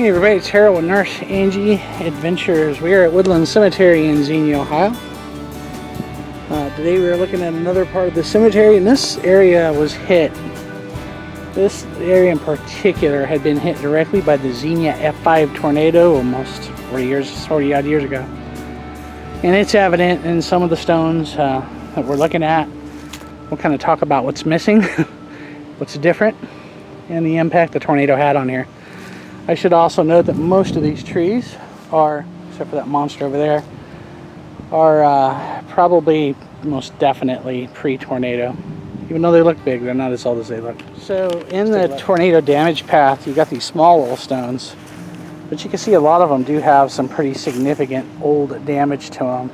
Hey everybody, it's Harold with Nurse Angie Adventures. We are at Woodland Cemetery in Xenia, Ohio. Today we are looking at another part of the cemetery, and this area was hit. This area in particular had been hit directly by the Xenia F5 tornado almost 40 odd years ago. And it's evident in some of the stones that we're looking at. We'll kind of talk about what's missing, what's different, and the impact the tornado had on here. I should also note that most of these trees are, except for that monster over there, are probably most definitely pre-tornado. Even though they look big, they're not as old as they look. So in the tornado damage path, you got these small little stones, but you can see a lot of them do have some pretty significant old damage to them.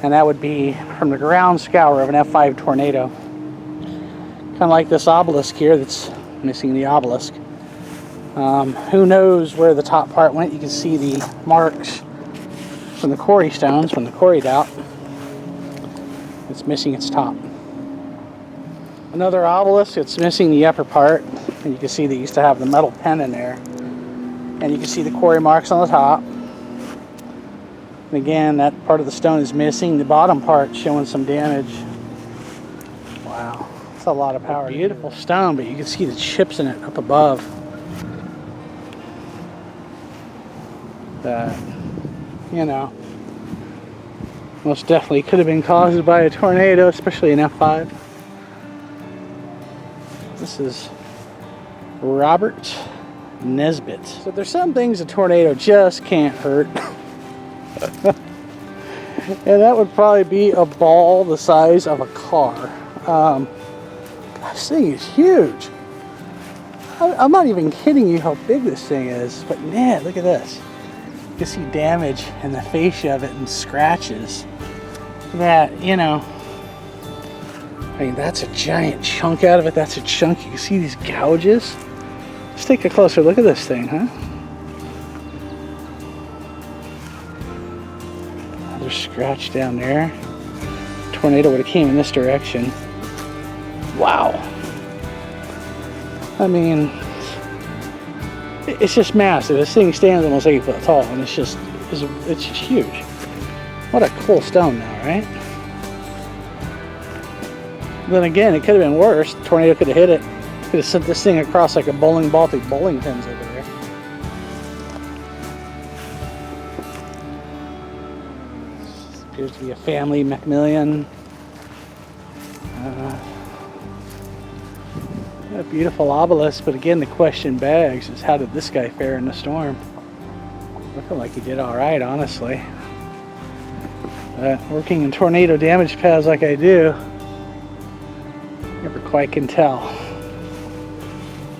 And that would be from the ground scour of an F5 tornado. Kind of like this obelisk here that's missing the obelisk. Who knows where the top part went. You can see the marks from the quarry stones when they're quarried out. It's missing its top. Another obelisk, it's missing the upper part. And you can see they used to have the metal pen in there. And you can see the quarry marks on the top. And again, that part of the stone is missing. The bottom part showing some damage. Wow, that's a lot of power. Beautiful stone, but you can see the chips in it up above. That, you know, most definitely could have been caused by a tornado, especially an F5. This is Robert Nesbitt. So there's some things a tornado just can't hurt. And that would probably be a ball the size of a car. This thing is huge. I'm not even kidding you how big this thing is. But man, look at this. You can see damage in the fascia of it and scratches that, you know, I mean, that's a giant chunk out of it. That's a chunk. You can see these gouges. Let's take a closer look at this thing, huh? Another scratch down there. Tornado would have came in this direction. Wow. I mean, it's just massive. This thing stands almost 8 foot tall, and it's just huge. What a cool stone now, right? Then again, it could have been worse. The tornado could have hit it. Could have sent this thing across like a bowling ball through bowling pins over there. This appears to be a family Macmillan. A beautiful obelisk, but again the question begs is how did this guy fare in the storm? Looking like he did alright, honestly. Working in tornado damage paths like I do, never quite can tell.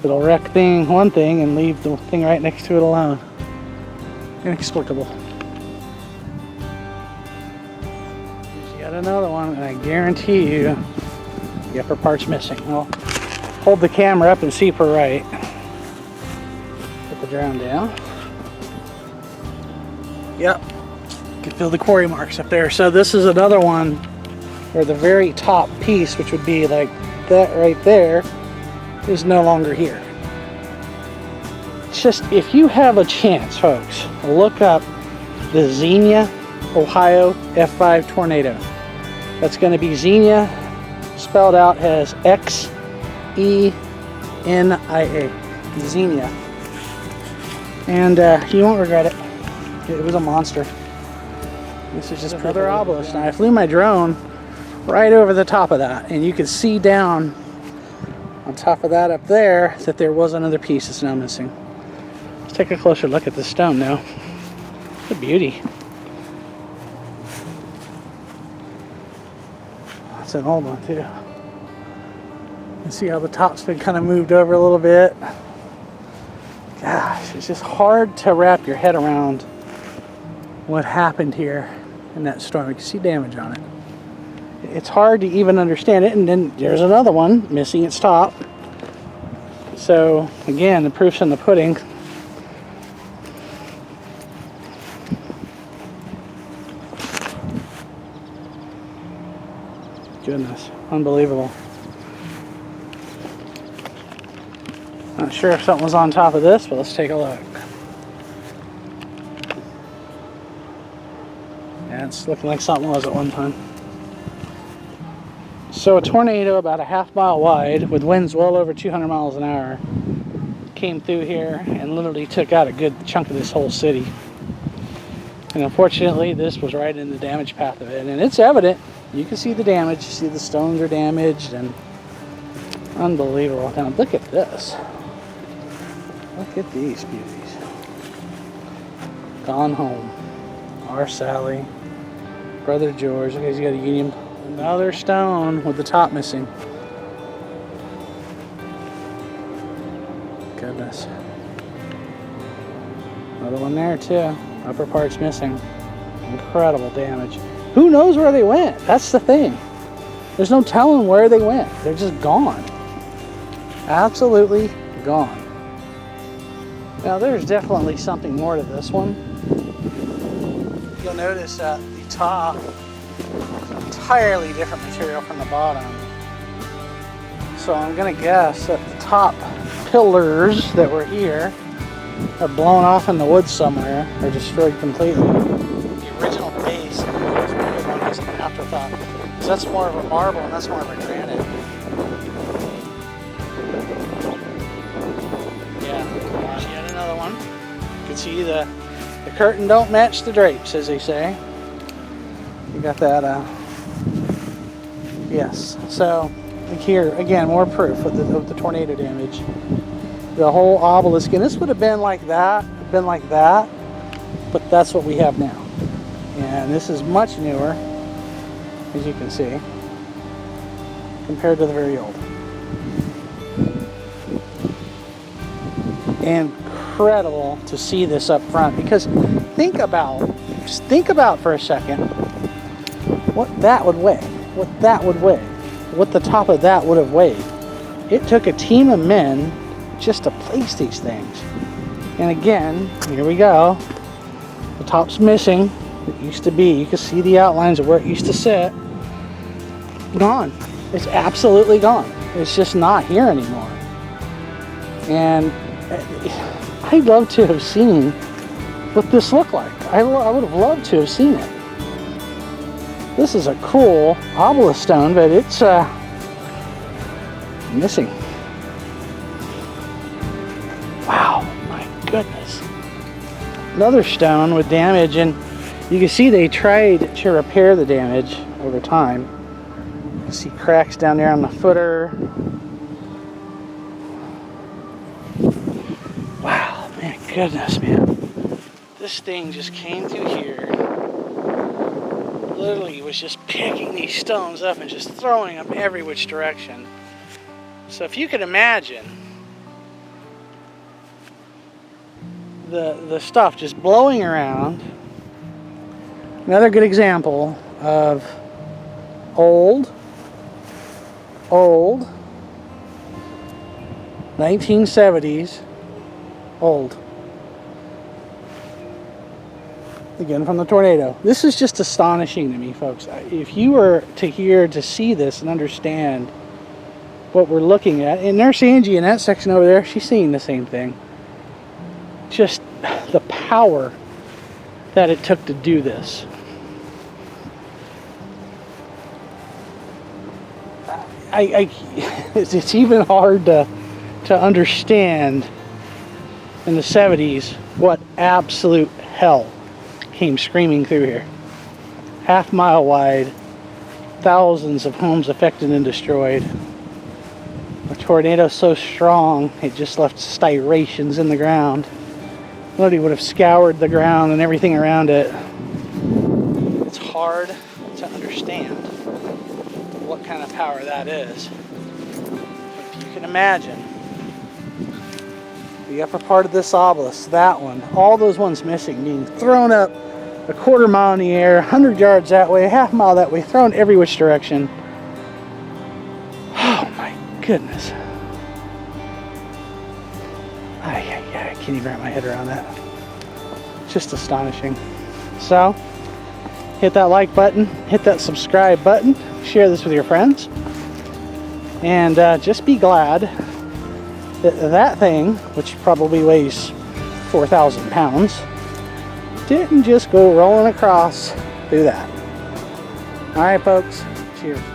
It'll wreck one thing and leave the thing right next to it alone. Inexplicable. There's yet another one, and I guarantee you the upper part's missing. Well, hold the camera up and see if we're right. Put the drone down. Yep. You can feel the quarry marks up there. So this is another one where the very top piece, which would be like that right there, is no longer here. It's just, if you have a chance, folks, look up the Xenia, Ohio F5 tornado. That's going to be Xenia, spelled out as Xenia, Xenia. And you won't regret it. It was a monster. This is just another obelisk. Now I flew my drone right over the top of that, and you could see down on top of that up there that there was another piece that's now missing. Let's take a closer look at this stone now. It's a beauty. That's an old one too. You can see how the top's been kind of moved over a little bit. Gosh, it's just hard to wrap your head around what happened here in that storm. You can see damage on it. It's hard to even understand it, and then there's another one missing its top. So again, the proof's in the pudding. Goodness, unbelievable. Not sure if something was on top of this, but let's take a look. Yeah, it's looking like something was at one time. So a tornado about a half-mile wide with winds well over 200 miles an hour came through here and literally took out a good chunk of this whole city. And unfortunately, this was right in the damage path of it. And it's evident. You can see the damage. You see the stones are damaged and unbelievable. Now look at this. Look at these beauties. Gone home. Our Sally. Brother George. Okay, he's got a Union. Another stone with the top missing. Goodness. Another one there too. Upper part's missing. Incredible damage. Who knows where they went? That's the thing. There's no telling where they went. They're just gone. Absolutely gone. Now there's definitely something more to this one. You'll notice that the top is an entirely different material from the bottom. So I'm going to guess that the top pillars that were here are blown off in the woods somewhere or destroyed completely. The original base is one as an afterthought. So that's more of a marble and that's more of a granite. Yeah, yet another one. You can see the curtain don't match the drapes, as they say. You got that, yes. So here, again, more proof of the tornado damage. The whole obelisk, and this would have been like that, but that's what we have now. And this is much newer, as you can see, compared to the very old. Incredible to see this up front, because just think about for a second what that would weigh, what the top of that would have weighed. It took a team of men just to place these things. And again, here we go. The top's missing. It used to be. You can see the outlines of where it used to sit. Gone. It's absolutely gone. It's just not here anymore. And I'd love to have seen what this looked like. I would have loved to have seen it. This is a cool obelisk stone, but it's missing. Wow, my goodness. Another stone with damage, and you can see they tried to repair the damage over time. You can see cracks down there on the footer. Wow, man, goodness, man. This thing just came through here. Literally was just picking these stones up and just throwing them every which direction. So if you could imagine the stuff just blowing around. Another good example of old 1970s old. Again from the tornado. This is just astonishing to me, folks. If you were to see this and understand what we're looking at, and Nurse Angie in that section over there, she's seeing the same thing. Just the power that it took to do this. It's even hard to understand in the 70s what absolute hell came screaming through here. Half-mile wide, thousands of homes affected and destroyed. A tornado so strong it just left striations in the ground. Nobody would have scoured the ground and everything around it. It's hard to understand what kind of power that is. If you can imagine the upper part of this obelisk, that one, all those ones missing, being thrown up a quarter mile in the air, 100 yards that way, a half mile that way, thrown every which direction. Oh my goodness. I can't even wrap my head around that. Just astonishing. So, hit that like button, hit that subscribe button, share this with your friends, and just be glad that that thing, which probably weighs 4,000 pounds, didn't just go rolling across do that. All right, folks. Cheers.